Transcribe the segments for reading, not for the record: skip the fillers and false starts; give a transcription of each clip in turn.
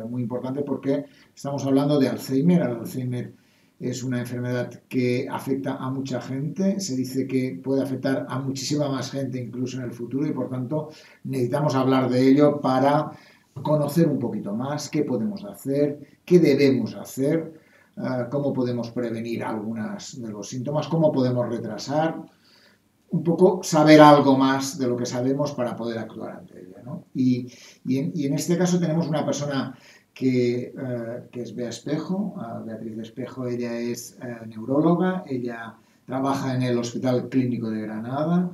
muy importante porque estamos hablando de Alzheimer. El Alzheimer es una enfermedad que afecta a mucha gente, se dice que puede afectar a muchísima más gente incluso en el futuro y por tanto necesitamos hablar de ello para conocer un poquito más qué podemos hacer, qué debemos hacer, cómo podemos prevenir algunos de los síntomas, cómo podemos retrasar, un poco saber algo más de lo que sabemos para poder actuar ante ella, ¿no? Y en este caso tenemos una persona que es Bea Espejo, Beatriz Espejo. Ella es neuróloga, ella trabaja en el Hospital Clínico de Granada,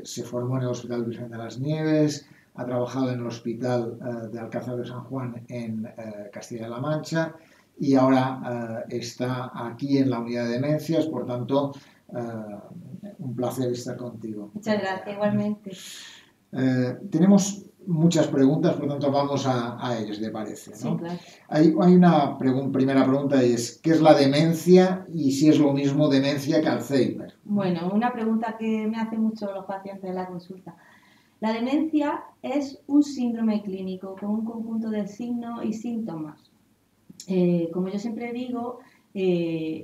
se formó en el Hospital Virgen de las Nieves, ha trabajado en el Hospital de Alcázar de San Juan en Castilla-La Mancha y ahora está aquí en la unidad de demencias, por tanto, un placer estar contigo. Muchas gracias, igualmente. Tenemos muchas preguntas, por lo tanto vamos a ellas, ¿te parece? ¿No? Sí, claro. Hay una primera pregunta y es, ¿qué es la demencia y si es lo mismo demencia que Alzheimer? Bueno, una pregunta que me hacen mucho los pacientes en la consulta. La demencia es un síndrome clínico con un conjunto de signos y síntomas. Como yo siempre digo,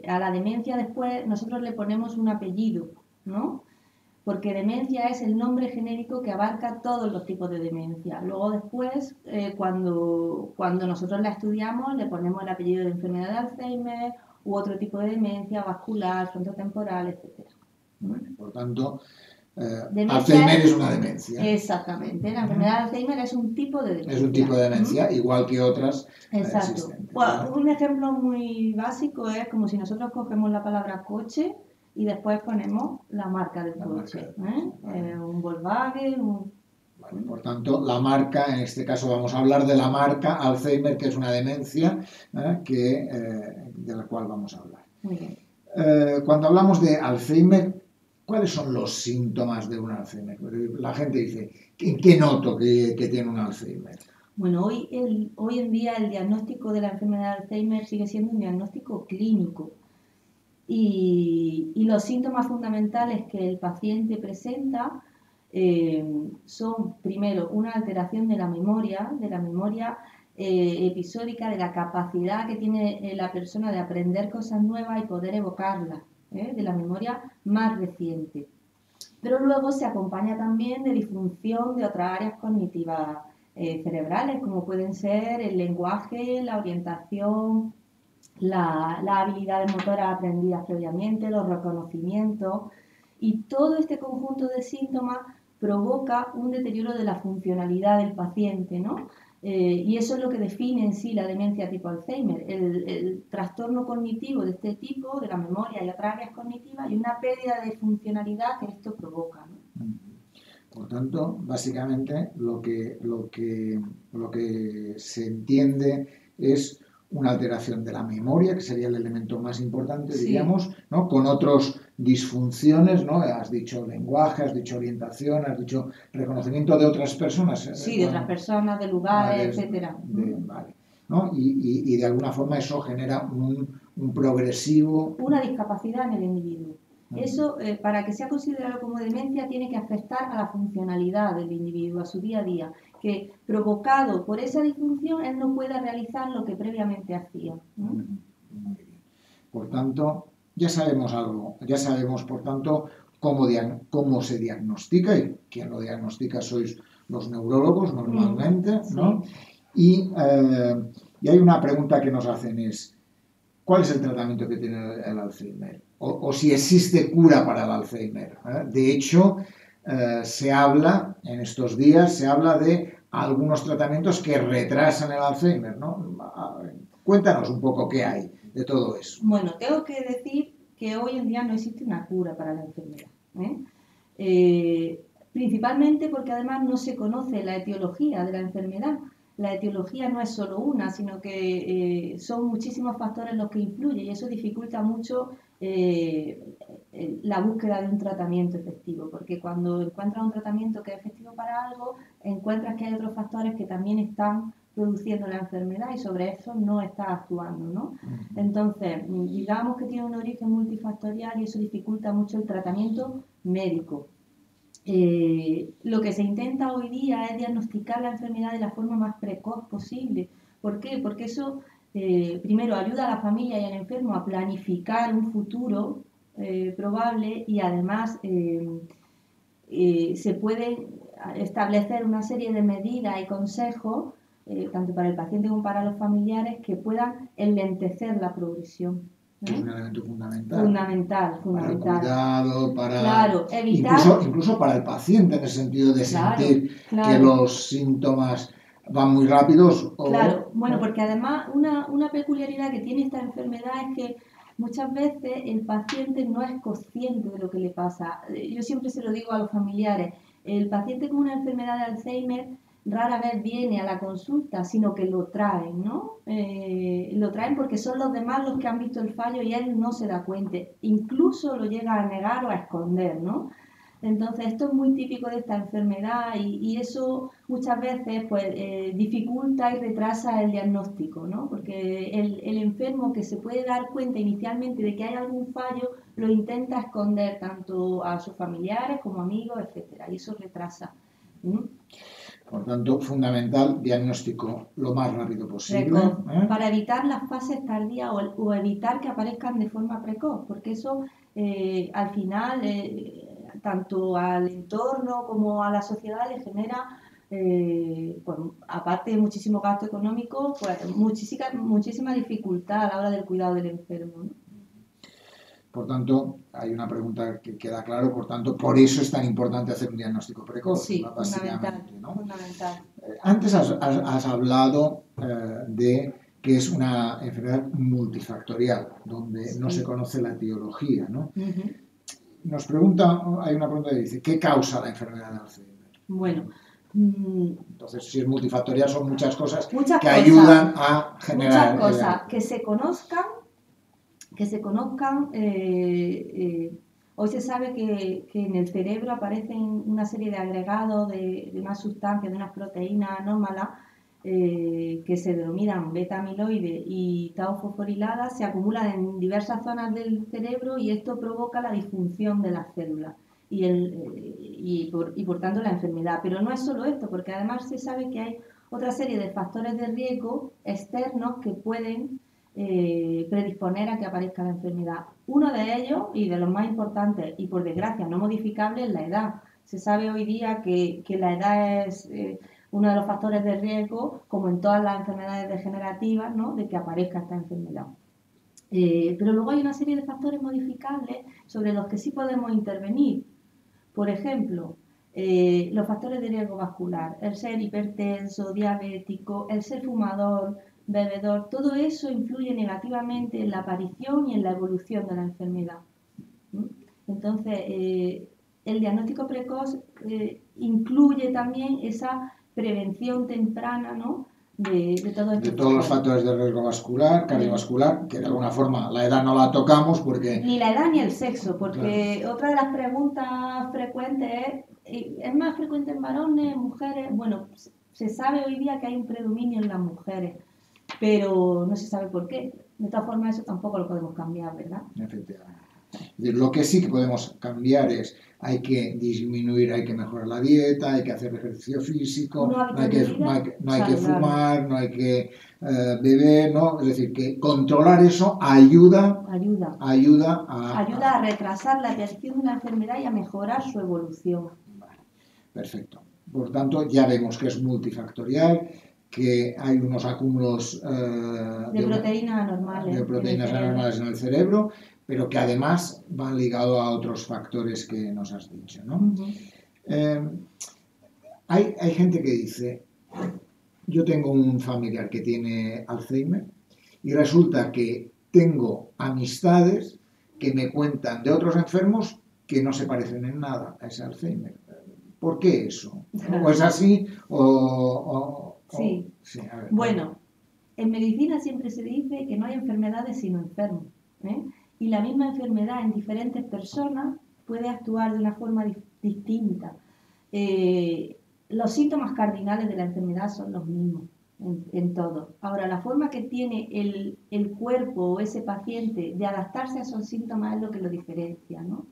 a la demencia después nosotros le ponemos un apellido, ¿no? Porque demencia es el nombre genérico que abarca todos los tipos de demencia. Luego después, cuando nosotros la estudiamos, le ponemos el apellido de enfermedad de Alzheimer u otro tipo de demencia vascular, frontotemporal, etc. Bueno, por tanto, Alzheimer es una demencia. Exactamente, la enfermedad de Alzheimer es un tipo de demencia. Es un tipo de demencia, igual que otras existentes. Bueno, un ejemplo muy básico es como si nosotros cogemos la palabra coche y después ponemos la marca del coche. Un Volkswagen, Vale, por tanto, la marca, en este caso vamos a hablar de la marca Alzheimer, que es una demencia de la cual vamos a hablar. Muy bien. Cuando hablamos de Alzheimer, ¿cuáles son los síntomas de un Alzheimer? La gente dice, ¿en qué noto que tiene un Alzheimer? Bueno, hoy en día el diagnóstico de la enfermedad de Alzheimer sigue siendo un diagnóstico clínico. Y los síntomas fundamentales que el paciente presenta son, primero, una alteración de la memoria episódica, de la capacidad que tiene la persona de aprender cosas nuevas y poder evocarlas, de la memoria más reciente. Pero luego se acompaña también de disfunción de otras áreas cognitivas cerebrales, como pueden ser el lenguaje, la orientación, las habilidades motoras aprendidas previamente, los reconocimientos, y todo este conjunto de síntomas provoca un deterioro de la funcionalidad del paciente, ¿no? Y eso es lo que define en sí la demencia tipo Alzheimer, el trastorno cognitivo de este tipo, de la memoria y otras áreas cognitivas, y una pérdida de funcionalidad que esto provoca, ¿no? Por tanto, básicamente lo que se entiende es una alteración de la memoria, que sería el elemento más importante, Sí. diríamos, ¿no? Con otras disfunciones, ¿no? Has dicho lenguaje, has dicho orientación, has dicho reconocimiento de otras personas. Sí, de otras personas, de lugares, etcétera. Vale. ¿No? Y de alguna forma eso genera un progresivo... Una discapacidad en el individuo. Eso, para que sea considerado como demencia, tiene que afectar a la funcionalidad del individuo, a su día a día, que provocado por esa disfunción él no pueda realizar lo que previamente hacía. Muy bien. Por tanto, ya sabemos algo, ya sabemos, por tanto, cómo se diagnostica, y quien lo diagnostica sois los neurólogos normalmente, ¿no? Sí. Y hay una pregunta que nos hacen es, ¿cuál es el tratamiento que tiene el Alzheimer? O si existe cura para el Alzheimer. De hecho, se habla, en estos días, se habla de algunos tratamientos que retrasan el Alzheimer, ¿no? Cuéntanos un poco qué hay de todo eso. Bueno, tengo que decir que hoy en día no existe una cura para la enfermedad. Principalmente porque además no se conoce la etiología de la enfermedad. La etiología no es solo una, sino que son muchísimos factores los que influyen y eso dificulta mucho la búsqueda de un tratamiento efectivo, porque cuando encuentras un tratamiento que es efectivo para algo, encuentras que hay otros factores que también están produciendo la enfermedad y sobre eso no está actuando, ¿no? Entonces, digamos que tiene un origen multifactorial y eso dificulta mucho el tratamiento médico. lo que se intenta hoy día es diagnosticar la enfermedad de la forma más precoz posible. ¿Por qué? Porque eso, primero, ayuda a la familia y al enfermo a planificar un futuro probable y además se pueden establecer una serie de medidas y consejos, tanto para el paciente como para los familiares, que puedan enlentecer la progresión. Que es un elemento fundamental. Fundamental. Para el cuidado, para... Claro, evitar... Incluso para el paciente, en el sentido de sentir claro. que los síntomas van muy rápidos. Claro, bueno, porque además una peculiaridad que tiene esta enfermedad es que muchas veces el paciente no es consciente de lo que le pasa. Yo siempre se lo digo a los familiares, el paciente con una enfermedad de Alzheimer rara vez viene a la consulta, sino que lo traen, ¿no? Lo traen porque son los demás los que han visto el fallo y él no se da cuenta. Incluso lo llega a negar o a esconder, ¿no? Entonces, esto es muy típico de esta enfermedad y eso muchas veces pues, dificulta y retrasa el diagnóstico, ¿no? Porque el enfermo que se puede dar cuenta inicialmente de que hay algún fallo lo intenta esconder tanto a sus familiares como amigos, etcétera, y eso retrasa. Por tanto, fundamental, diagnóstico lo más rápido posible. Para evitar las fases tardías o evitar que aparezcan de forma precoz, porque eso al final, tanto al entorno como a la sociedad le genera, pues, aparte de muchísimo gasto económico, pues muchísima dificultad a la hora del cuidado del enfermo, ¿no? Por tanto, hay una pregunta que queda claro, por tanto, por eso es tan importante hacer un diagnóstico precoz, sí, básicamente, ¿no? Fundamental. Antes has hablado de que es una enfermedad multifactorial, donde no se conoce la etiología, ¿no? Nos pregunta, hay una pregunta que dice, ¿qué causa la enfermedad de Alzheimer? Bueno, entonces, si es multifactorial, son muchas cosas que ayudan a generar... Muchas cosas, que se conozcan. Hoy se sabe que en el cerebro aparecen una serie de agregados de unas sustancias, de unas proteínas anómalas que se denominan beta-amiloide y tau-fosforiladas, se acumulan en diversas zonas del cerebro y esto provoca la disfunción de las células y por tanto la enfermedad. Pero no es solo esto, porque además se sabe que hay otra serie de factores de riesgo externos que pueden predisponer a que aparezca la enfermedad. Uno de ellos, y de los más importantes, y por desgracia no modificable, es la edad. Se sabe hoy día que la edad es uno de los factores de riesgo, como en todas las enfermedades degenerativas, ¿no?, de que aparezca esta enfermedad. Pero luego hay una serie de factores modificables sobre los que sí podemos intervenir. Por ejemplo, los factores de riesgo vascular, el ser hipertenso, diabético, el ser fumador, bebedor, todo eso influye negativamente en la aparición y en la evolución de la enfermedad. Entonces, el diagnóstico precoz incluye también esa prevención temprana, ¿no?, de todos los factores de riesgo vascular, cardiovascular, que de alguna forma la edad no la tocamos porque... Ni la edad ni el sexo, porque claro, otra de las preguntas frecuentes es más frecuente en varones, en mujeres. Bueno, se sabe hoy día que hay un predominio en las mujeres, pero no se sabe por qué. De todas formas, eso tampoco lo podemos cambiar, ¿verdad? Efectivamente. Lo que sí que podemos cambiar es, hay que disminuir, hay que mejorar la dieta, hay que hacer ejercicio físico, no hay que fumar, no hay que beber, ¿no? Es decir, que controlar eso ayuda a retrasar la aparición de la enfermedad y a mejorar su evolución. Vale, perfecto. Por tanto, ya vemos que es multifactorial, que hay unos acúmulos de proteínas anormales en el cerebro, pero que además van ligados a otros factores que nos has dicho, ¿no? Hay gente que dice, yo tengo un familiar que tiene Alzheimer y resulta que tengo amistades que me cuentan de otros enfermos que no se parecen en nada a ese Alzheimer. ¿Por qué eso? ¿O es así Sí. A ver, bueno, en medicina siempre se dice que no hay enfermedades sino enfermos, ¿eh? Y la misma enfermedad en diferentes personas puede actuar de una forma distinta. Los síntomas cardinales de la enfermedad son los mismos en todo. Ahora, la forma que tiene el cuerpo o ese paciente de adaptarse a esos síntomas es lo que lo diferencia, ¿no?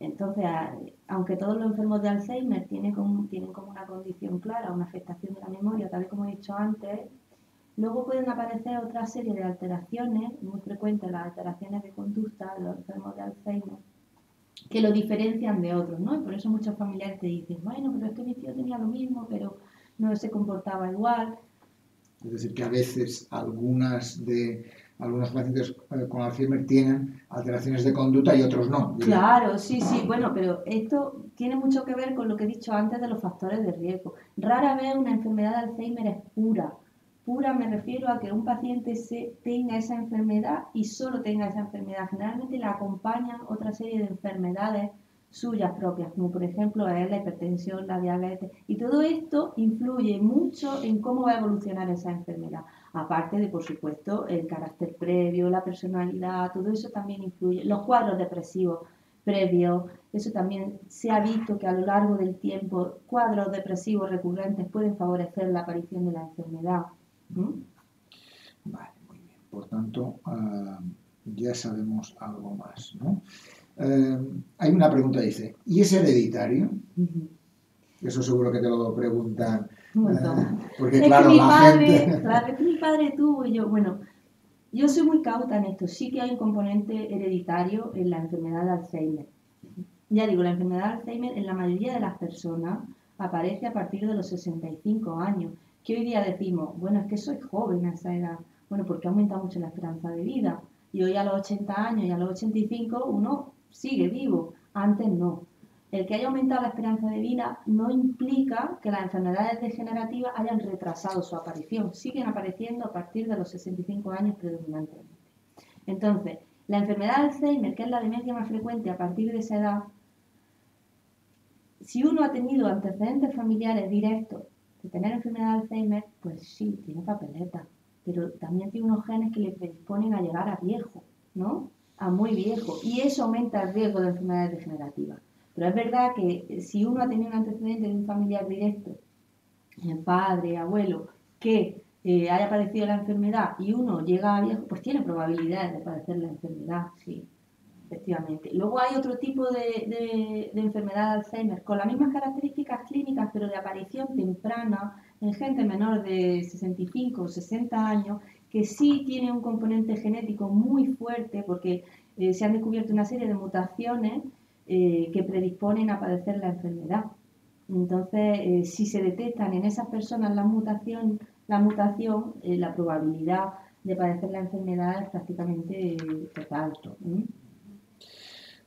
Entonces, aunque todos los enfermos de Alzheimer tienen como una condición clara, una afectación de la memoria, tal y como he dicho antes, luego pueden aparecer otra serie de alteraciones, muy frecuentes las alteraciones de conducta de los enfermos de Alzheimer, que lo diferencian de otros, ¿no? Y por eso muchos familiares te dicen, bueno, pero es que mi tío tenía lo mismo, pero no se comportaba igual. Es decir, que a veces algunos pacientes con Alzheimer tienen alteraciones de conducta y otros no. Claro, sí, bueno, pero esto tiene mucho que ver con lo que he dicho antes de los factores de riesgo. Rara vez una enfermedad de Alzheimer es pura. Pura me refiero a que un paciente tenga esa enfermedad y solo tenga esa enfermedad. Generalmente la acompañan otra serie de enfermedades suyas propias, como por ejemplo es la hipertensión, la diabetes, y todo esto influye mucho en cómo va a evolucionar esa enfermedad. Aparte de, por supuesto, el carácter previo, la personalidad, todo eso también influye. Los cuadros depresivos previos, eso también se ha visto que a lo largo del tiempo cuadros depresivos recurrentes pueden favorecer la aparición de la enfermedad. Vale, muy bien. Por tanto, ya sabemos algo más, ¿no? Hay una pregunta, dice, ¿y es hereditario? Eso seguro que te lo preguntan. Porque es claro, que la gente... Claro, es que mi padre tuvo y yo, bueno, yo soy muy cauta en esto. Sí que hay un componente hereditario en la enfermedad de Alzheimer. Ya digo, la enfermedad de Alzheimer en la mayoría de las personas aparece a partir de los 65 años. Que hoy día decimos, bueno, es que soy joven a esa edad. Bueno, porque aumenta mucho la esperanza de vida. Y hoy a los 80 años y a los 85 uno sigue vivo. Antes no. El que haya aumentado la esperanza de vida no implica que las enfermedades degenerativas hayan retrasado su aparición. Siguen apareciendo a partir de los 65 años predominantemente. Entonces, la enfermedad de Alzheimer, que es la demencia más frecuente a partir de esa edad, si uno ha tenido antecedentes familiares directos de tener enfermedad de Alzheimer, pues sí, tiene papeleta, pero también tiene unos genes que le predisponen a llegar a viejo, ¿no? A muy viejo, y eso aumenta el riesgo de enfermedades degenerativas. Pero es verdad que si uno ha tenido un antecedente de un familiar directo, padre, abuelo, que haya padecido la enfermedad y uno llega a viejo, pues tiene probabilidades de padecer la enfermedad, sí, efectivamente. Luego hay otro tipo de enfermedad de Alzheimer con las mismas características clínicas, pero de aparición temprana en gente menor de 65 o 60 años, que sí tiene un componente genético muy fuerte porque se han descubierto una serie de mutaciones que predisponen a padecer la enfermedad. Entonces, si se detectan en esas personas la mutación, la probabilidad de padecer la enfermedad es prácticamente total.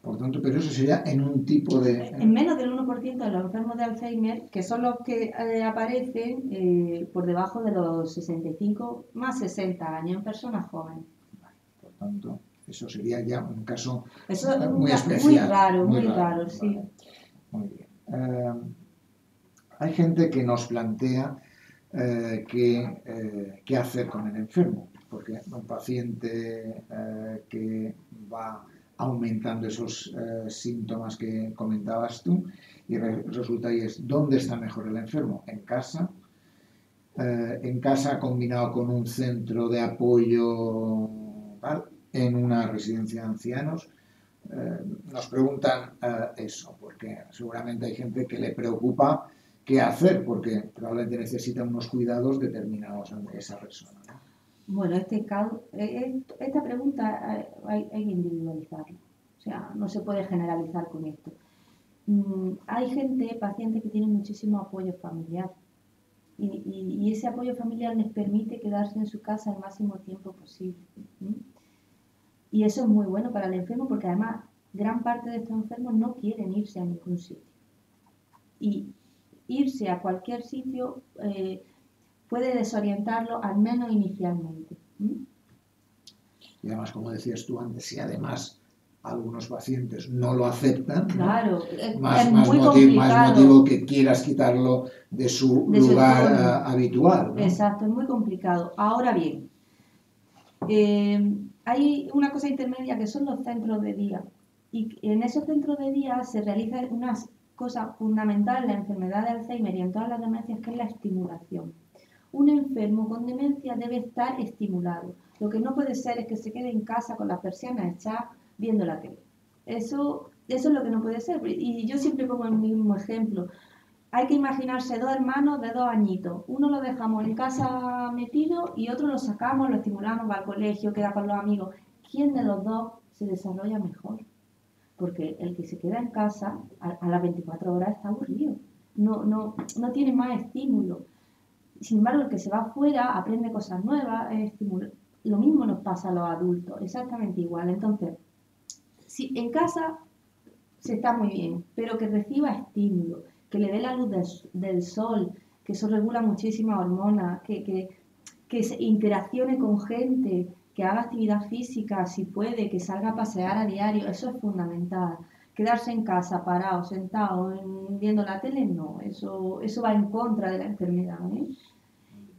Por tanto, pero eso sería en un tipo de... En menos del 1% de los enfermos de Alzheimer, que son los que aparecen por debajo de los 65 más 60 años en personas jóvenes. Por tanto, eso sería ya un caso eso muy especial. Muy raro, sí. Vale. Muy bien. Hay gente que nos plantea qué hacer con el enfermo, porque un paciente que va aumentando esos síntomas que comentabas tú y resulta ahí es ¿dónde está mejor el enfermo? En casa combinado con un centro de apoyo en una residencia de ancianos. Nos preguntan eso, porque seguramente hay gente que le preocupa qué hacer, porque probablemente necesita unos cuidados determinados ante esa persona, ¿no? Bueno, esta pregunta hay que individualizarla, o sea, no se puede generalizar con esto. Hay pacientes que tienen muchísimo apoyo familiar y ese apoyo familiar les permite quedarse en su casa el máximo tiempo posible. Y eso es muy bueno para el enfermo porque además gran parte de estos enfermos no quieren irse a ningún sitio. Y irse a cualquier sitio puede desorientarlo, al menos inicialmente. Y además, como decías tú antes, si además algunos pacientes no lo aceptan, claro, ¿no? Más motivo que quieras quitarlo de su lugar habitual, ¿no? Exacto, es muy complicado. Ahora bien, hay una cosa intermedia que son los centros de día. Y en esos centros de día se realiza una cosa fundamental en la enfermedad de Alzheimer y en todas las demencias, que es la estimulación. Un enfermo con demencia debe estar estimulado. Lo que no puede ser es que se quede en casa con las persianas echadas viendo la tele. Eso Eso es lo que no puede ser. Y yo siempre pongo el mismo ejemplo. Hay que imaginarse dos hermanos de 2 añitos. Uno lo dejamos en casa metido y otro lo sacamos, lo estimulamos, va al colegio, queda con los amigos. ¿Quién de los dos se desarrolla mejor? Porque el que se queda en casa a las 24 horas está aburrido. No tiene más estímulo. Sin embargo, el que se va afuera aprende cosas nuevas, es estímulo. Lo mismo nos pasa a los adultos, exactamente igual. Entonces, si en casa se está muy bien, pero que reciba estímulo, que le dé la luz del sol, que eso regula muchísimas hormonas, que se interaccione con gente, que haga actividad física si puede, que salga a pasear a diario, eso es fundamental. Quedarse en casa, parado, sentado, viendo la tele, no, eso va en contra de la enfermedad, ¿eh?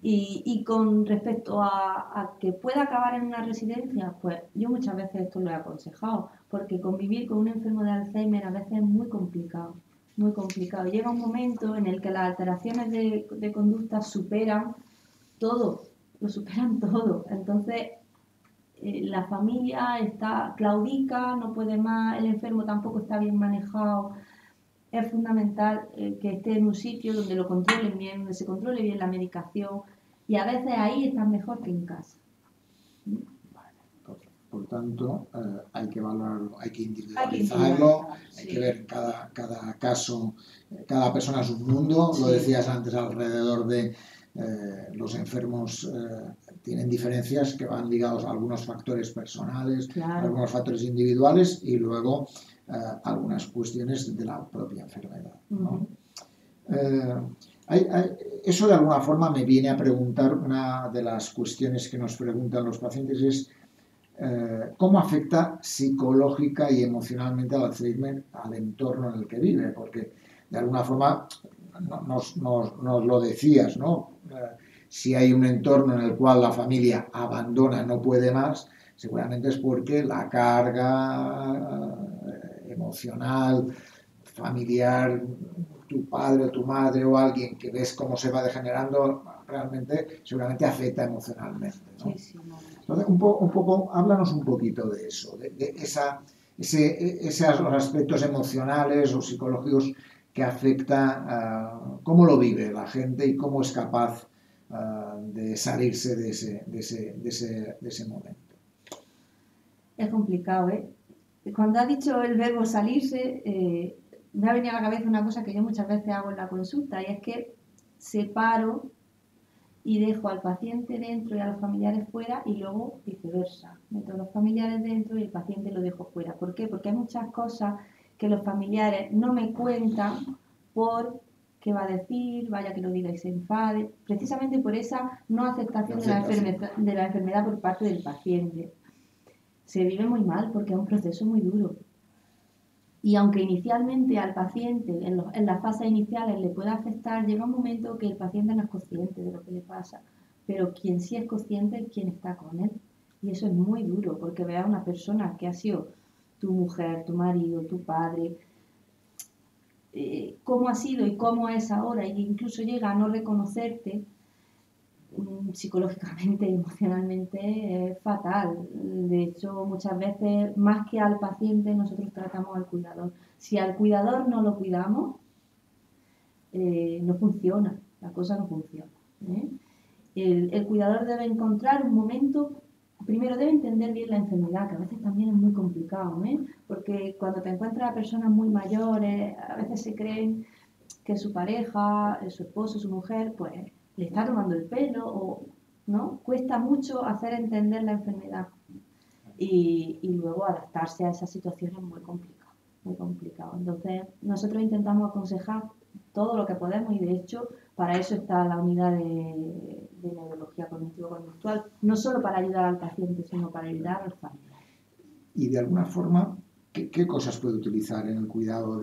Y con respecto a que pueda acabar en una residencia, pues yo muchas veces esto lo he aconsejado, porque convivir con un enfermo de Alzheimer a veces es muy complicado, muy complicado. Llega un momento en el que las alteraciones de conducta superan todo, lo superan todo. Entonces, la familia está claudica, no puede más, el enfermo tampoco está bien manejado. Es fundamental que esté en un sitio donde lo controlen bien, donde se controle bien la medicación, y a veces ahí están mejor que en casa. Por tanto, hay que valorarlo, hay que individualizarlo, hay que ver cada caso, cada persona es un mundo. Lo decías antes, alrededor de los enfermos tienen diferencias que van ligados a algunos factores personales, algunos factores individuales y luego algunas cuestiones de la propia enfermedad, ¿no? Eso de alguna forma me viene a preguntar, una de las cuestiones que nos preguntan los pacientes es cómo afecta psicológica y emocionalmente al Alzheimer al entorno en el que vive, porque de alguna forma nos lo decías, ¿no? Si hay un entorno en el cual la familia abandona, no puede más, seguramente es porque la carga emocional, familiar, tu padre o tu madre o alguien que ves cómo se va degenerando, realmente seguramente afecta emocionalmente, ¿no? Entonces, háblanos un poquito de eso, de esos aspectos emocionales o psicológicos que afecta, cómo lo vive la gente y cómo es capaz de salirse de ese momento. Es complicado, ¿eh? Cuando has dicho el verbo salirse, me ha venido a la cabeza una cosa que yo muchas veces hago en la consulta, y es que separo y dejo al paciente dentro y a los familiares fuera, y luego viceversa. Meto a los familiares dentro y el paciente lo dejo fuera. ¿Por qué? Porque hay muchas cosas que los familiares no me cuentan por qué va a decir, vaya que lo diga y se enfade, precisamente por esa no aceptación de la enfermedad por parte del paciente. Se vive muy mal porque es un proceso muy duro. Y aunque inicialmente al paciente, en las fases iniciales le pueda afectar, llega un momento que el paciente no es consciente de lo que le pasa, pero quien sí es consciente es quien está con él. Y eso es muy duro, porque ver a una persona que ha sido tu mujer, tu marido, tu padre, cómo ha sido y cómo es ahora, e incluso llega a no reconocerte, psicológicamente y emocionalmente es fatal. De hecho, muchas veces, más que al paciente, nosotros tratamos al cuidador. Si al cuidador no lo cuidamos, no funciona, la cosa no funciona, ¿eh? El cuidador debe encontrar un momento, primero debe entender bien la enfermedad, que a veces también es muy complicado, ¿eh? Porque cuando te encuentras a personas muy mayores, a veces se creen que su pareja, su esposo, su mujer, pues le está tomando el pelo, o ¿no? Cuesta mucho hacer entender la enfermedad, y luego adaptarse a esas situaciones es muy complicado, muy complicado. Entonces nosotros intentamos aconsejar todo lo que podemos, y de hecho para eso está la unidad de neurología cognitivo-conductual, no solo para ayudar al paciente, sino para ayudar al familiar. Y de alguna forma, ¿qué cosas puede utilizar en el cuidado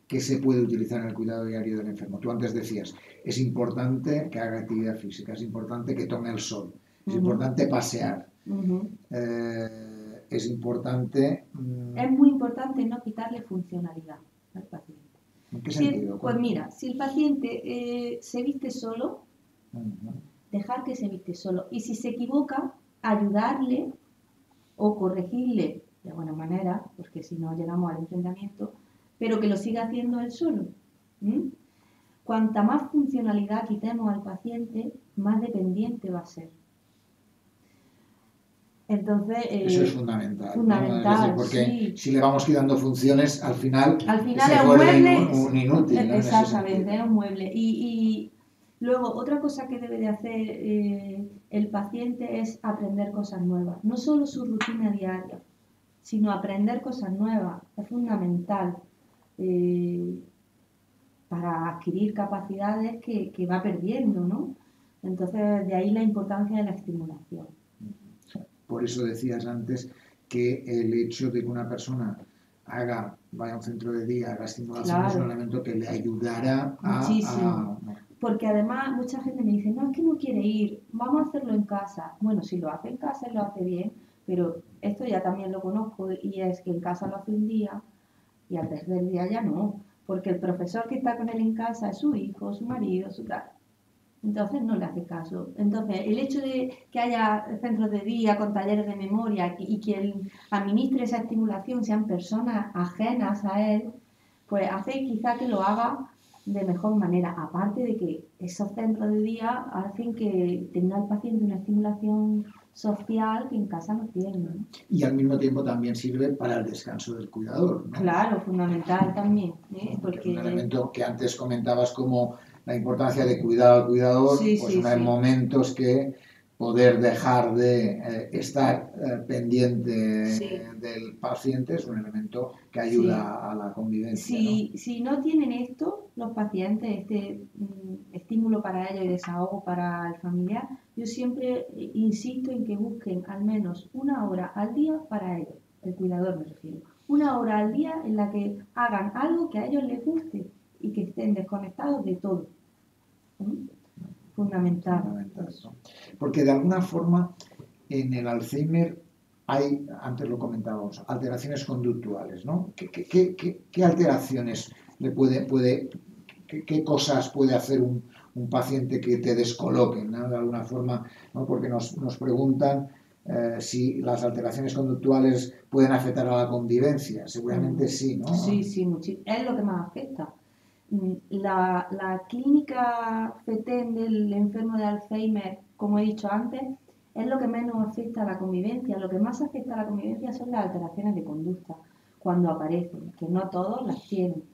¿qué se puede utilizar en el cuidado diario del enfermo? Tú antes decías, es importante que haga actividad física, es importante que tome el sol, es importante pasear, es importante... Es muy importante no quitarle funcionalidad al paciente. ¿En qué sentido? Pues mira, si el paciente se viste solo, dejar que se viste solo, y si se equivoca, ayudarle o corregirle de buena manera, porque si no llegamos al enfrentamiento, pero que lo siga haciendo él solo. Cuanta más funcionalidad quitemos al paciente, más dependiente va a ser. Entonces, eso es fundamental, fundamental, ¿no? Es decir, porque sí. si le vamos quitando funciones, al final se es un vuelve mueble, un inútil, ¿no? Exactamente, es un mueble. Y luego, otra cosa que debe de hacer el paciente es aprender cosas nuevas. No solo su rutina diaria, sino aprender cosas nuevas. Es fundamental para adquirir capacidades que va perdiendo, ¿no? Entonces, de ahí la importancia de la estimulación. Por eso decías antes que el hecho de que una persona vaya a un centro de día, haga estimulación, Claro. es un elemento que le ayudará muchísimo. Porque además mucha gente me dice, no, es que no quiere ir, vamos a hacerlo en casa. Bueno, si lo hace en casa lo hace bien, pero esto ya también lo conozco y es que en casa lo hace un día y al tercer día ya no, porque el profesor que está con él en casa es su hijo, su marido, su tal. Entonces no le hace caso. Entonces, el hecho de que haya centros de día con talleres de memoria y que administre esa estimulación sean personas ajenas a él, pues hace quizá que lo haga de mejor manera. Aparte de que esos centros de día hacen que tenga el paciente una estimulación social que en casa no tiene, ¿no? Y al mismo tiempo también sirve para el descanso del cuidador, ¿no? Claro, fundamental también. Porque es un elemento que antes comentabas como la importancia de cuidar al cuidador, sí, pues sí, hay momentos que poder dejar de estar pendiente del paciente es un elemento que ayuda a la convivencia. Si no tienen esto, los pacientes, este estímulo para ellos y desahogo para el familiar, yo siempre insisto en que busquen al menos una hora al día para ellos, el cuidador me refiero. Una hora al día en la que hagan algo que a ellos les guste y que estén desconectados de todo. Fundamental. ¿No? Porque de alguna forma en el Alzheimer hay, antes lo comentábamos, alteraciones conductuales, ¿no? ¿Qué alteraciones qué cosas puede hacer un paciente que te descoloquen, ¿no? De alguna forma, ¿no? Porque nos preguntan si las alteraciones conductuales pueden afectar a la convivencia. Seguramente sí, ¿no? Sí, es lo que más afecta. La clínica FETEN del enfermo de Alzheimer, como he dicho antes, es lo que menos afecta a la convivencia. Lo que más afecta a la convivencia son las alteraciones de conducta cuando aparecen, que no todos las tienen.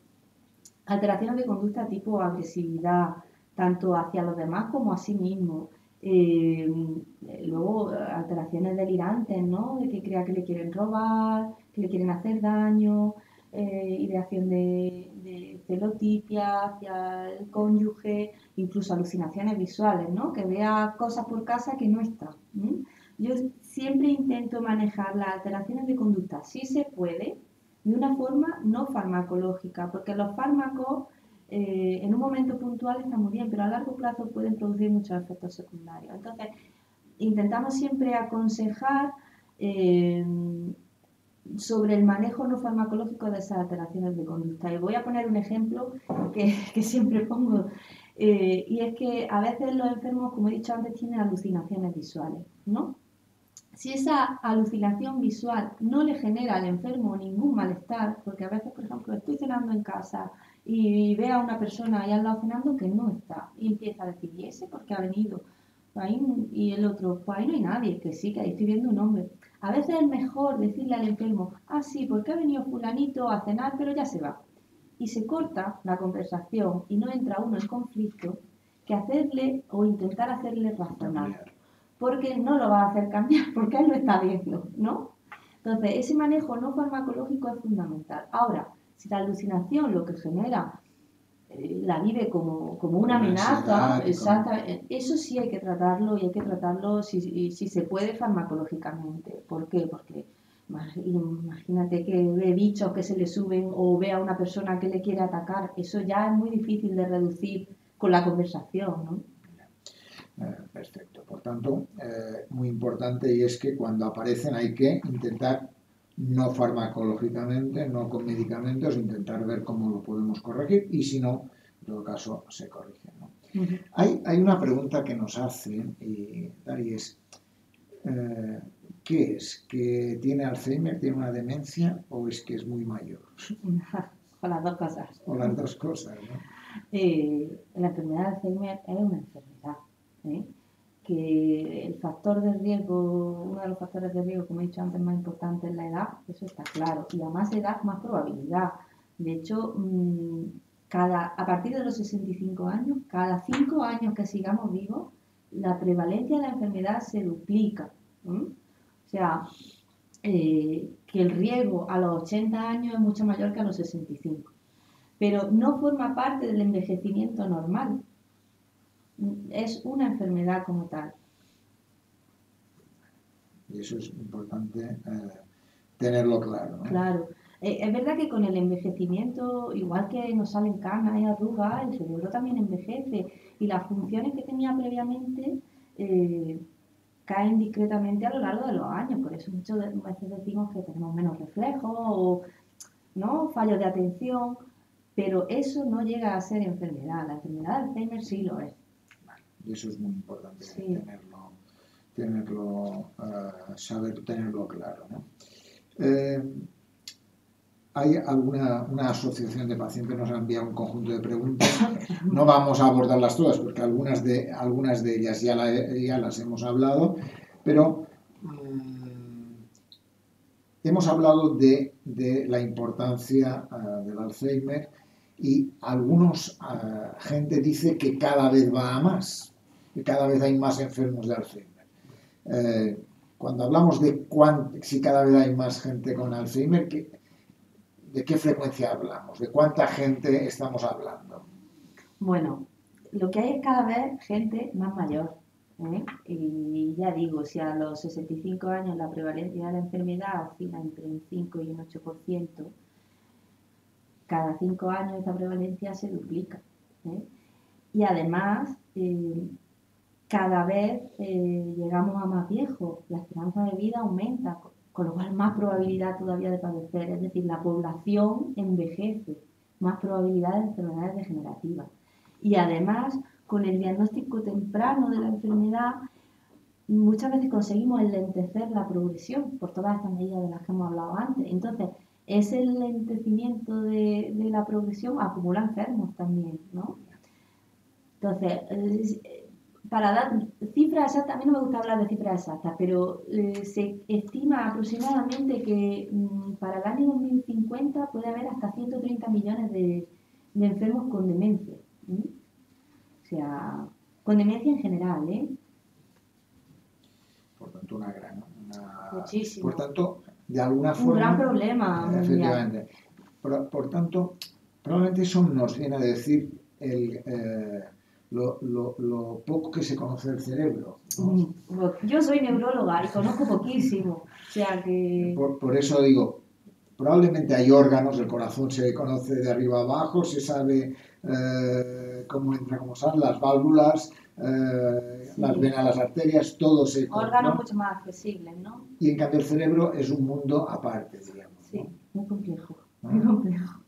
Alteraciones de conducta tipo agresividad, tanto hacia los demás como a sí mismo. Luego, alteraciones delirantes, ¿no? De que crea que le quieren robar, que le quieren hacer daño, ideación de celotipia hacia el cónyuge, incluso alucinaciones visuales, ¿no? Que vea cosas por casa que no están. Yo siempre intento manejar las alteraciones de conducta, si se puede, de una forma no farmacológica, porque los fármacos en un momento puntual están muy bien, pero a largo plazo pueden producir muchos efectos secundarios. Entonces, intentamos siempre aconsejar sobre el manejo no farmacológico de esas alteraciones de conducta. Y voy a poner un ejemplo que siempre pongo, y es que a veces los enfermos, como he dicho antes, tienen alucinaciones visuales, ¿no? Si esa alucinación visual no le genera al enfermo ningún malestar, porque a veces, por ejemplo, estoy cenando en casa y ve a una persona ahí al lado cenando que no está, y empieza a decir, ¿y ese por qué ha venido? Ahí, y el otro, pues ahí no hay nadie, que sí, que ahí estoy viendo un hombre. A veces es mejor decirle al enfermo, ah, sí, porque ha venido fulanito a cenar, pero ya se va. Y se corta la conversación y no entra uno en conflicto, que hacerle o intentar hacerle razonar. Porque no lo va a hacer cambiar, porque él lo está viendo, ¿no? Entonces, ese manejo no farmacológico es fundamental. Ahora, si la alucinación lo que genera la vive como una amenaza, eso sí hay que tratarlo y hay que tratarlo si se puede farmacológicamente. ¿Por qué? Porque imagínate que ve bichos que se le suben o ve a una persona que le quiere atacar, eso ya es muy difícil de reducir con la conversación, ¿no? Perfecto. Por tanto, muy importante y es que cuando aparecen hay que intentar no farmacológicamente, no con medicamentos, intentar ver cómo lo podemos corregir y si no, en todo caso, se corrige, ¿no? Hay una pregunta que nos hacen, y es ¿qué es? ¿Que tiene Alzheimer, tiene una demencia o es que es muy mayor? O las dos cosas. O las dos cosas, ¿no? La enfermedad de Alzheimer es una enfermedad, ¿eh? Que el factor de riesgo, uno de los factores de riesgo, como he dicho antes, más importante es la edad, eso está claro, y a más edad, más probabilidad. De hecho, a partir de los 65 años, cada 5 años que sigamos vivos, la prevalencia de la enfermedad se duplica. O sea, que el riesgo a los 80 años es mucho mayor que a los 65. Pero no forma parte del envejecimiento normal. Es una enfermedad como tal. Y eso es importante tenerlo claro, ¿no? Claro. Es verdad que con el envejecimiento, igual que nos salen canas y arrugas, el cerebro también envejece y las funciones que tenía previamente caen discretamente a lo largo de los años. Por eso muchas veces decimos que tenemos menos reflejos o ¿no? Fallos de atención, pero eso no llega a ser enfermedad. La enfermedad de Alzheimer sí lo es. Y eso es muy importante, Sí. saber tenerlo claro, ¿no? Hay una asociación de pacientes nos ha enviado un conjunto de preguntas. No vamos a abordarlas todas porque algunas de ellas ya las hemos hablado, pero hemos hablado de la importancia del Alzheimer y gente dice que cada vez va a más, que cada vez hay más enfermos de Alzheimer. Cuando hablamos de si cada vez hay más gente con Alzheimer, ¿de qué frecuencia hablamos? ¿De cuánta gente estamos hablando? Bueno, lo que hay es cada vez gente más mayor. Y ya digo, si a los 65 años la prevalencia de la enfermedad oscila entre un 5 y un 8%, cada 5 años esta prevalencia se duplica. Y además, cada vez llegamos a más viejos, la esperanza de vida aumenta, con lo cual más probabilidad todavía de padecer, es decir, la población envejece, más probabilidad de enfermedades degenerativas. Y además, con el diagnóstico temprano de la enfermedad, muchas veces conseguimos enlentecer la progresión por todas estas medidas de las que hemos hablado antes. Entonces, ese enlentecimiento de la progresión acumula enfermos también, ¿no? Entonces, para dar cifras exactas, a mí no me gusta hablar de cifras exactas, pero se estima aproximadamente que para el año 2050 puede haber hasta 130 millones de enfermos con demencia. O sea, con demencia en general, ¿eh? Por tanto, Muchísimo. Por tanto, de alguna forma... Un gran problema. Efectivamente. Por tanto, probablemente eso nos viene a decir lo poco que se conoce del cerebro, ¿no? Yo soy neuróloga y conozco poquísimo. O sea que... Por eso digo, probablemente hay órganos, el corazón se conoce de arriba a abajo, se sabe cómo entra, cómo salen, las válvulas, las venas, las arterias, todo se conoce. Órganos mucho más accesibles, ¿no? Y en cambio el cerebro es un mundo aparte, digamos. Sí, muy complejo, muy complejo.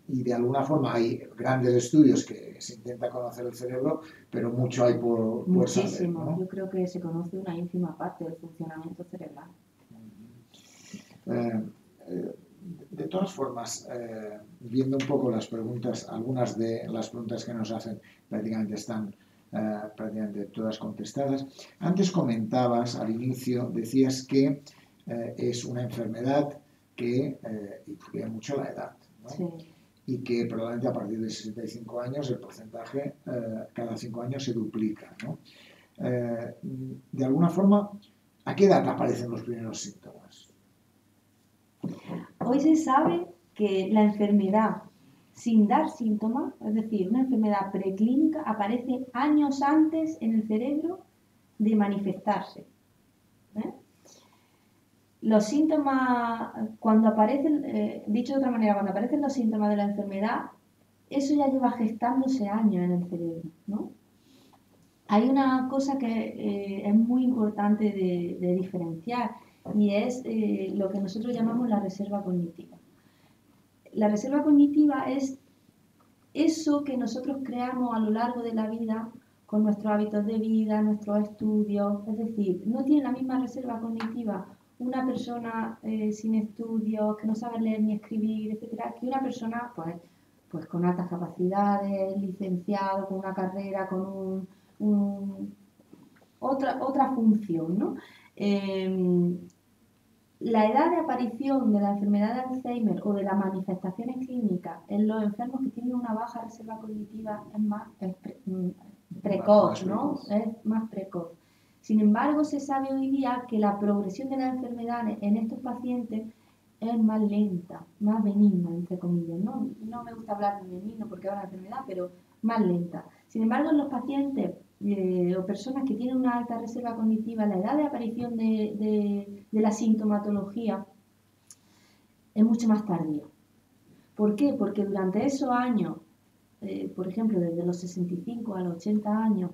Y de alguna forma hay grandes estudios que se intenta conocer el cerebro, pero mucho hay por Muchísimo. saber, ¿no? Yo creo que se conoce una ínfima parte del funcionamiento cerebral. De todas formas, viendo un poco las preguntas, algunas de las preguntas que nos hacen prácticamente están prácticamente todas contestadas. Antes comentabas al inicio, decías que es una enfermedad que influye mucho la edad, ¿no? Sí. Y que probablemente a partir de 65 años el porcentaje cada 5 años se duplica, ¿no? De alguna forma, ¿a qué edad aparecen los primeros síntomas? Hoy se sabe que la enfermedad sin dar síntomas, es decir, una enfermedad preclínica, aparece años antes en el cerebro de manifestarse. Los síntomas, cuando aparecen, dicho de otra manera, cuando aparecen los síntomas de la enfermedad, eso ya lleva gestándose años en el cerebro, ¿no? Hay una cosa que es muy importante de diferenciar y es lo que nosotros llamamos la reserva cognitiva. La reserva cognitiva es eso que nosotros creamos a lo largo de la vida con nuestros hábitos de vida, nuestros estudios, es decir, no tiene la misma reserva cognitiva una persona sin estudios, que no sabe leer ni escribir, etcétera, que una persona pues con altas capacidades, licenciado, con una carrera, con otra función, ¿no? La edad de aparición de la enfermedad de Alzheimer o de las manifestaciones clínicas en los enfermos que tienen una baja reserva cognitiva es más precoz, ¿no? Es más precoz. Sin embargo, se sabe hoy día que la progresión de las enfermedades en estos pacientes es más lenta, más benigna, entre comillas. No me gusta hablar de benigno porque es una enfermedad, pero más lenta. Sin embargo, en los pacientes o personas que tienen una alta reserva cognitiva, la edad de aparición de la sintomatología es mucho más tardía. ¿Por qué? Porque durante esos años, por ejemplo, desde los 65 a los 80 años,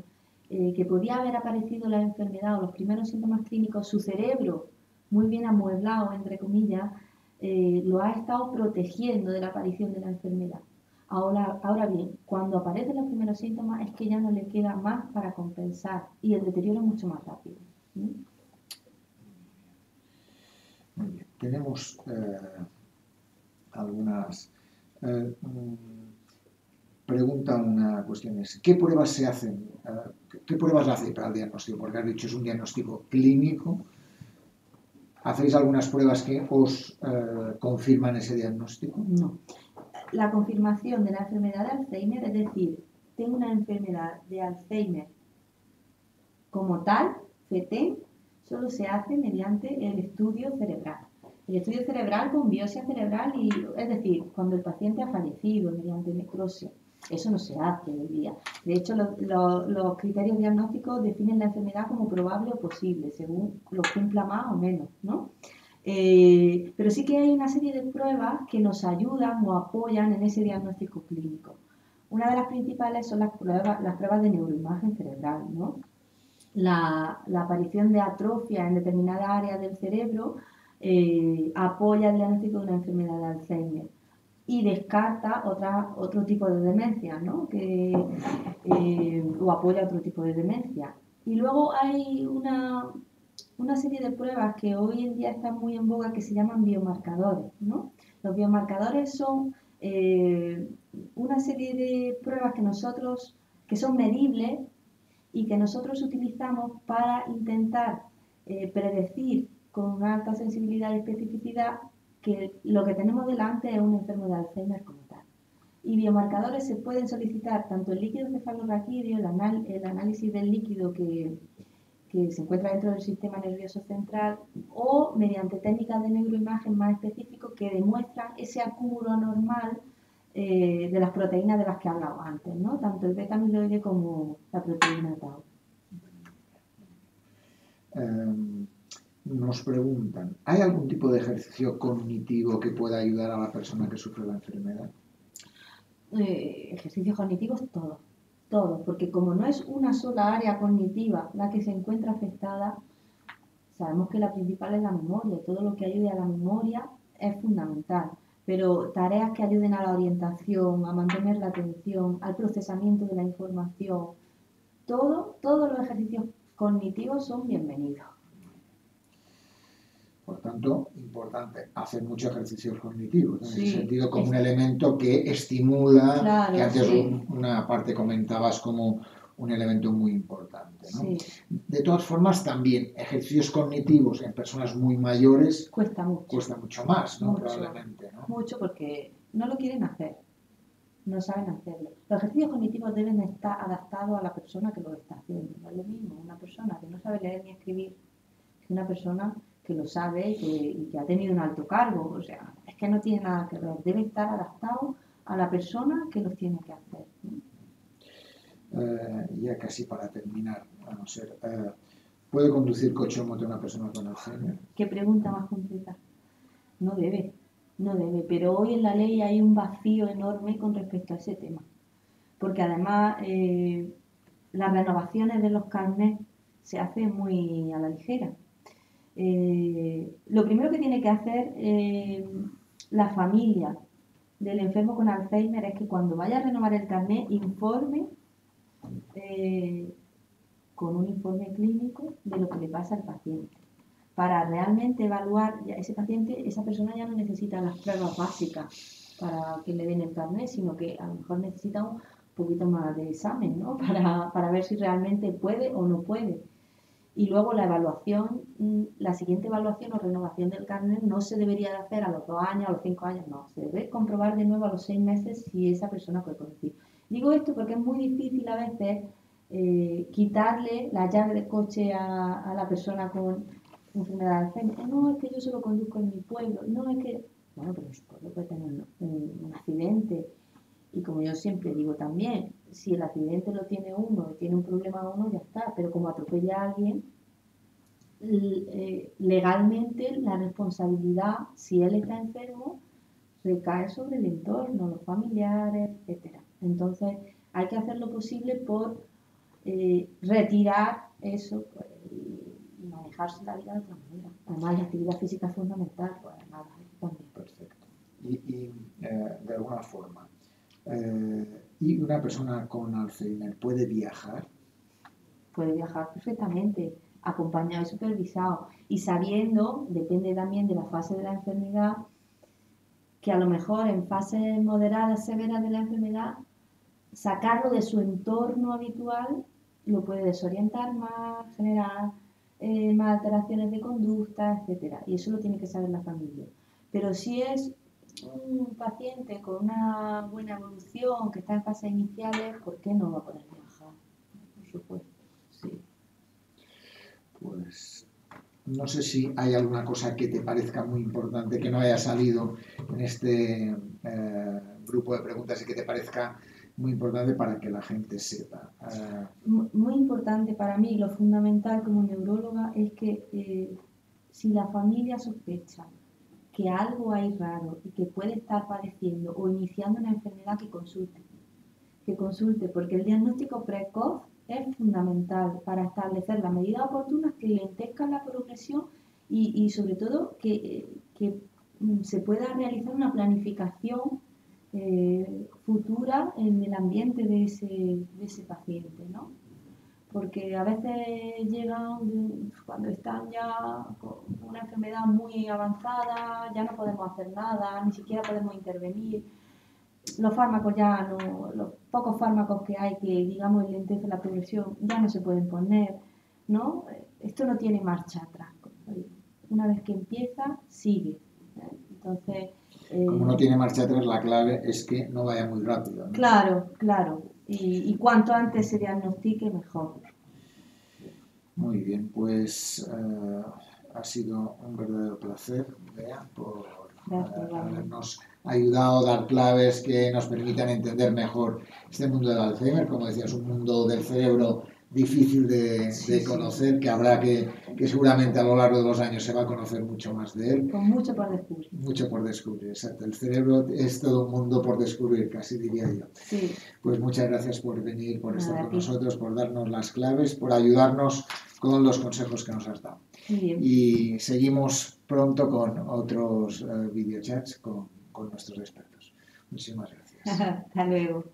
que podía haber aparecido la enfermedad o los primeros síntomas clínicos, su cerebro, muy bien amueblado, entre comillas, lo ha estado protegiendo de la aparición de la enfermedad. Ahora bien, cuando aparecen los primeros síntomas es que ya no le queda más para compensar y el deterioro es mucho más rápido. Muy bien. Tenemos algunas pregunta, una cuestión es ¿qué pruebas se hacen? ¿Qué pruebas hace para el diagnóstico? Porque has dicho es un diagnóstico clínico. ¿Hacéis algunas pruebas que os confirman ese diagnóstico? No. La confirmación de la enfermedad de Alzheimer, es decir, tengo una enfermedad de Alzheimer como tal, FETEN, solo se hace mediante el estudio cerebral. El estudio cerebral con biopsia cerebral, es decir, cuando el paciente ha fallecido mediante necrosia. Eso no se hace hoy día. De hecho, los criterios diagnósticos definen la enfermedad como probable o posible, según lo cumpla más o menos, ¿no? Pero sí que hay una serie de pruebas que nos ayudan o apoyan en ese diagnóstico clínico. Una de las principales son las pruebas de neuroimagen cerebral, ¿no? La aparición de atrofia en determinadas áreas del cerebro apoya el diagnóstico de una enfermedad de Alzheimer y descarta otro tipo de demencia, ¿no? O apoya otro tipo de demencia. Y luego hay una serie de pruebas que hoy en día están muy en boga que se llaman biomarcadores, ¿no? Los biomarcadores son una serie de pruebas que son medibles y que nosotros utilizamos para intentar predecir con una alta sensibilidad y especificidad que lo que tenemos delante es un enfermo de Alzheimer como tal. Y biomarcadores se pueden solicitar tanto el líquido cefalorraquídeo, el análisis del líquido que se encuentra dentro del sistema nervioso central, o mediante técnicas de neuroimagen más específicas que demuestran ese acúmulo anormal de las proteínas de las que hablaba antes, ¿no? Tanto el beta amiloide como la proteína tau. Nos preguntan, ¿hay algún tipo de ejercicio cognitivo que pueda ayudar a la persona que sufre la enfermedad? Ejercicios cognitivos, todos, porque como no es una sola área cognitiva la que se encuentra afectada, sabemos que la principal es la memoria, y todo lo que ayude a la memoria es fundamental, pero tareas que ayuden a la orientación, a mantener la atención, al procesamiento de la información, todos los ejercicios cognitivos son bienvenidos. Por tanto, importante, hacer muchos ejercicios cognitivos, en ese sentido, como un es elemento que estimula, claro, que antes una parte comentabas como un elemento muy importante, ¿no? Sí. De todas formas, también ejercicios cognitivos en personas muy mayores cuesta mucho más, ¿no? Probablemente, ¿no? Mucho porque no lo quieren hacer, no saben hacerlo. Los ejercicios cognitivos deben estar adaptados a la persona que lo está haciendo. No es lo mismo una persona que no sabe leer ni escribir que una persona que lo sabe y que ha tenido un alto cargo. O sea, es que no tiene nada que ver. Debe estar adaptado a la persona que los tiene que hacer, ¿no? Ya casi para terminar, ¿puede conducir coche o moto una persona con Alzheimer? ¿Qué pregunta más concreta? No debe, pero hoy en la ley hay un vacío enorme con respecto a ese tema. Porque además las renovaciones de los carnets se hacen muy a la ligera. Lo primero que tiene que hacer la familia del enfermo con Alzheimer es que cuando vaya a renovar el carnet informe con un informe clínico de lo que le pasa al paciente, para realmente evaluar a ese paciente, esa persona ya no necesita las pruebas básicas para que le den el carnet, sino que a lo mejor necesita un poquito más de examen, ¿no? Para ver si realmente puede o no puede. Y luego la evaluación, la siguiente evaluación o renovación del carnet no se debería de hacer a los 2 años, a los 5 años, no. Se debe comprobar de nuevo a los 6 meses si esa persona puede conducir. Digo esto porque es muy difícil a veces quitarle la llave de coche a la persona con enfermedad de Alzheimer. No, es que yo solo conduzco en mi pueblo. No, es que... Bueno, pero en su pueblo puede tener un accidente. Y como yo siempre digo también, si el accidente lo tiene uno y tiene un problema uno, ya está. Pero como atropella a alguien, legalmente la responsabilidad, si él está enfermo, recae sobre el entorno, los familiares, etcétera. Entonces hay que hacer lo posible por retirar eso y manejarse la vida de otra manera. Además, la actividad física es fundamental, pues nada, también perfecto. Y de alguna forma, ¿y una persona con Alzheimer puede viajar? Puede viajar perfectamente, acompañado y supervisado, y sabiendo, depende también de la fase de la enfermedad, que a lo mejor en fases moderadas, severas de la enfermedad, sacarlo de su entorno habitual lo puede desorientar más, generar más alteraciones de conducta, etcétera. Y eso lo tiene que saber la familia. Pero si es un paciente con una buena evolución, que está en fases iniciales, ¿por qué no va a poder viajar? Por supuesto, sí. Pues no sé si hay alguna cosa que te parezca muy importante que no haya salido en este grupo de preguntas y que te parezca muy importante para que la gente sepa. Muy importante para mí, lo fundamental como neuróloga es que si la familia sospecha que algo hay raro y que puede estar padeciendo o iniciando una enfermedad, que consulte, porque el diagnóstico precoz es fundamental para establecer las medidas oportunas que lentezcan la progresión y sobre todo que se pueda realizar una planificación futura en el ambiente de ese paciente, ¿no? Porque a veces llegan cuando están ya con una enfermedad muy avanzada, ya no podemos hacer nada, ni siquiera podemos intervenir. Los fármacos ya no, los pocos fármacos que hay que, digamos, lentecen la progresión, ya no se pueden poner, ¿no? Esto no tiene marcha atrás. Una vez que empieza, sigue. Entonces... como no tiene marcha atrás, la clave es que no vaya muy rápido, ¿no? Claro, claro. Y cuanto antes se diagnostique, mejor. Muy bien, pues ha sido un verdadero placer, Bea, por habernos ayudado a dar claves que nos permitan entender mejor este mundo del Alzheimer. Como decías, un mundo del cerebro difícil de conocer, que habrá que seguramente a lo largo de los años se va a conocer mucho más de él. Con mucho por descubrir. Mucho por descubrir, exacto. El cerebro es todo un mundo por descubrir, casi diría yo. Sí. Pues muchas gracias por venir, por estar con nosotros, por darnos las claves, por ayudarnos con los consejos que nos has dado. Muy bien. Y seguimos pronto con otros videochats con nuestros expertos. Muchísimas gracias. Hasta luego.